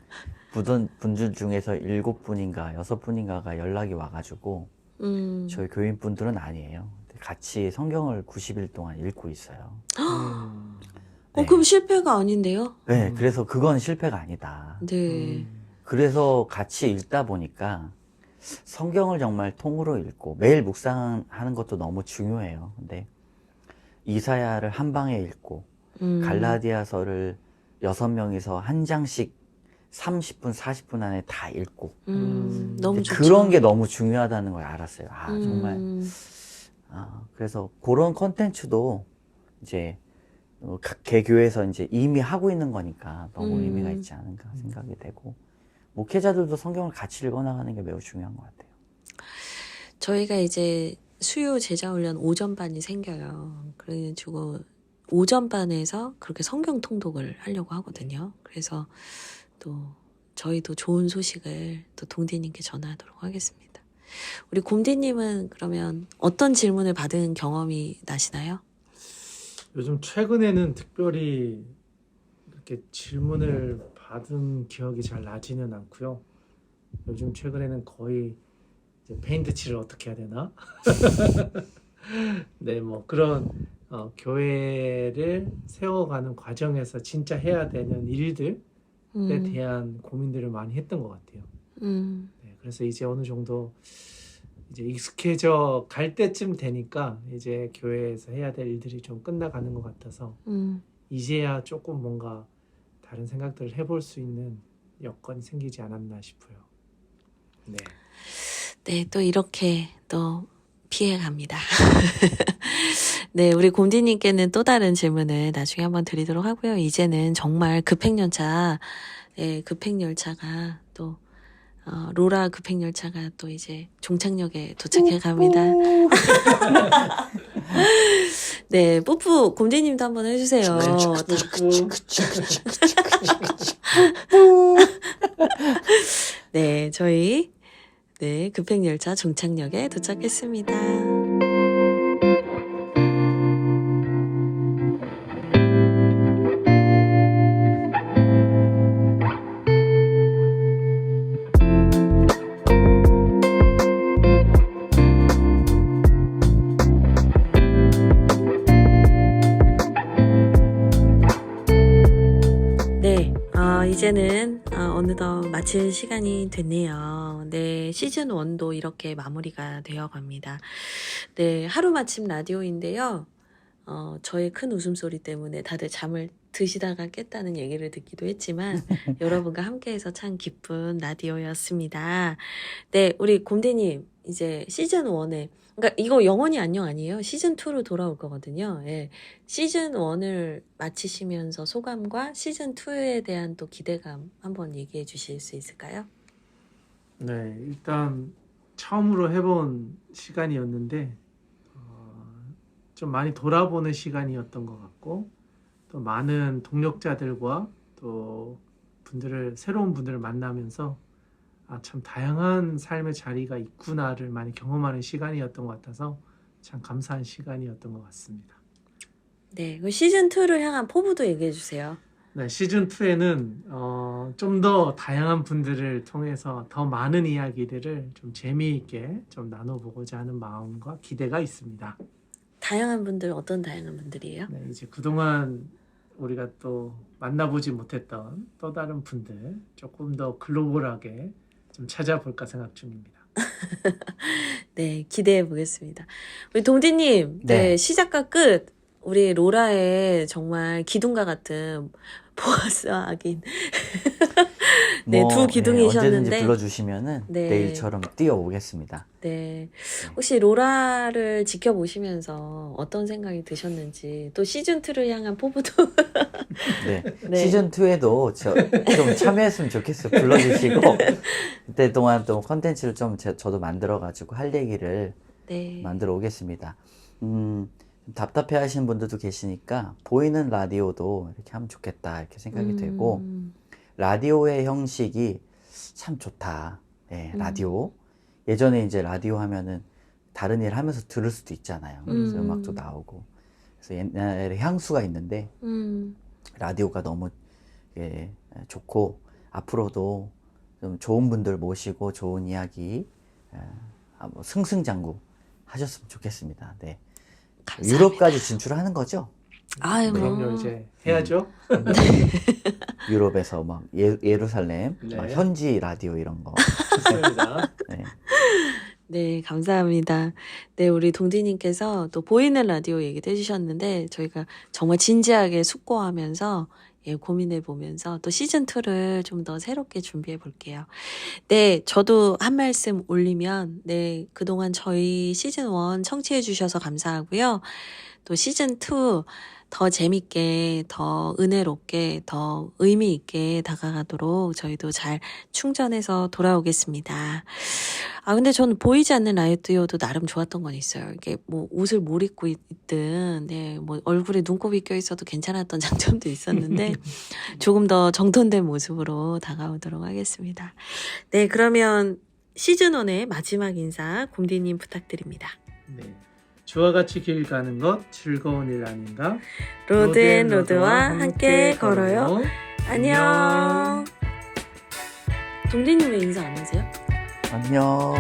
분들 중에서 7분인가 6분인가가 연락이 와가지고 저희 교인분들은 아니에요. 같이 성경을 90일 동안 읽고 있어요. 네. 그럼 실패가 아닌데요? 네, 그래서 그건 실패가 아니다. 네. 그래서 같이 읽다 보니까 성경을 정말 통으로 읽고 매일 묵상하는 것도 너무 중요해요. 근데 이사야를 한 방에 읽고 갈라디아서를 6명이서 한 장씩 30분, 40분 안에 다 읽고 너무 좋죠. 그런 게 너무 중요하다는 걸 알았어요. 정말. 그래서 그런 컨텐츠도 이제 각 개교에서 이제 이미 하고 있는 거니까 너무 의미가 있지 않은가 생각이 되고 목회자들도 성경을 같이 읽어나가는 게 매우 중요한 것 같아요. 저희가 이제 수요 제자훈련 오전반이 생겨요. 그래가지고 오전반에서 그렇게 성경 통독을 하려고 하거든요. 그래서 또 저희도 좋은 소식을 또 동디님께 전하도록 하겠습니다. 우리 곰디님은 그러면 어떤 질문을 받은 경험이 나시나요? 요즘 최근에는 특별히 이렇게 질문을 받은 기억이 잘 나지는 않고요. 요즘 최근에는 거의 이제 페인트 칠을 어떻게 해야 되나? 네, 뭐 그런 교회를 세워가는 과정에서 진짜 해야 되는 일들에 대한 고민들을 많이 했던 것 같아요. 네, 그래서 이제 어느 정도 이제 익숙해져 갈 때쯤 되니까 이제 교회에서 해야 될 일들이 좀 끝나가는 것 같아서 이제야 조금 뭔가 다른 생각들을 해볼 수 있는 여건이 생기지 않았나 싶어요. 네. 네, 또 이렇게 또 피해갑니다. 네, 우리 곰디님께는 또 다른 질문을 나중에 한번 드리도록 하고요. 이제는 정말 급행열차, 네, 급행열차가 또 로라 급행열차가 또 이제 종착역에 도착해 갑니다. 네, 뽀뽀 곰디님도 한번 해주세요. 네, 저희 네, 급행열차 종착역에 도착했습니다. 네, 이제는 어느덧 마칠 시간이 됐네요. 네, 시즌 1도 이렇게 마무리가 되어 갑니다. 네, 하루마침 라디오인데요. 저의 큰 웃음소리 때문에 다들 잠을 드시다가 깼다는 얘기를 듣기도 했지만 여러분과 함께해서 참 기쁜 라디오였습니다. 네, 우리 곰대님 이제 시즌 1에 그러니까 이거 영원히 안녕 아니에요. 시즌 2로 돌아올 거거든요. 예. 시즌 1을 마치시면서 소감과 시즌 2에 대한 또 기대감 한번 얘기해 주실 수 있을까요? 네, 일단 처음으로 해본 시간이었는데 좀 많이 돌아보는 시간이었던 것 같고 또 많은 동력자들과 또 새로운 분들을 만나면서 참 다양한 삶의 자리가 있구나를 많이 경험하는 시간이었던 것 같아서 참 감사한 시간이었던 것 같습니다. 네, 그 시즌 2를 향한 포부도 얘기해 주세요. 네, 시즌 2에는 좀 더 다양한 분들을 통해서 더 많은 이야기들을 좀 재미있게 좀 나눠보고자 하는 마음과 기대가 있습니다. 다양한 분들 어떤 다양한 분들이에요? 네, 이제 그동안 우리가 또 만나보지 못했던 또 다른 분들 조금 더 글로벌하게 좀 찾아볼까 생각 중입니다. 네, 기대해 보겠습니다. 우리 동디님, 네, 시작과 끝 우리 로라의 정말 기둥과 같은 보아스와 악인 네, 두 기둥이셨는데 언제든지 불러주시면은 네. 내일처럼 뛰어오겠습니다. 네, 혹시 로라를 지켜보시면서 어떤 생각이 드셨는지 또 시즌 2를 향한 포부도 네. 네. 시즌 2에도 좀 참여했으면 좋겠어요. 불러주시고 그때 동안 또 컨텐츠를 좀 저도 만들어가지고 할 얘기를 네. 만들어 오겠습니다. 답답해 하시는 분들도 계시니까 보이는 라디오도 이렇게 하면 좋겠다 이렇게 생각이 되고 라디오의 형식이 참 좋다. 네, 라디오. 예전에 이제 라디오 하면은 다른 일 하면서 들을 수도 있잖아요. 그래서 음악도 나오고. 그래서 옛날에 향수가 있는데 라디오가 너무 좋고 앞으로도 좀 좋은 분들 모시고 좋은 이야기 뭐 승승장구 하셨으면 좋겠습니다. 네. 감사합니다. 유럽까지 진출하는 거죠? 아유, 뭐. 그럼요, 이제 해야죠. 유럽에서 막 예루살렘 네. 막 현지 라디오 이런 거. 좋습니다. 네. 네, 감사합니다. 네, 우리 동디님께서 또 보이는 라디오 얘기도 해주셨는데, 저희가 정말 진지하게 숙고하면서, 예, 고민해 보면서 또 시즌2를 좀 더 새롭게 준비해 볼게요. 네, 저도 한 말씀 올리면, 네, 그동안 저희 시즌1 청취해 주셔서 감사하고요. 또 시즌2 더 재밌게, 더 은혜롭게, 더 의미 있게 다가가도록 저희도 잘 충전해서 돌아오겠습니다. 아, 근데 저는 보이지 않는 라디오도 나름 좋았던 건 있어요. 이게 뭐 옷을 못 입고 있든, 네, 뭐 얼굴에 눈곱이 껴 있어도 괜찮았던 장점도 있었는데, 조금 더 정돈된 모습으로 다가오도록 하겠습니다. 네, 그러면 시즌1의 마지막 인사, 곰디님 부탁드립니다. 네. 주와 같이 길 가는 것 즐거운 일 아닌가? 로드앤로드와 함께 걸어요. 안녕. 동디님 왜 인사 안 하세요? 안녕.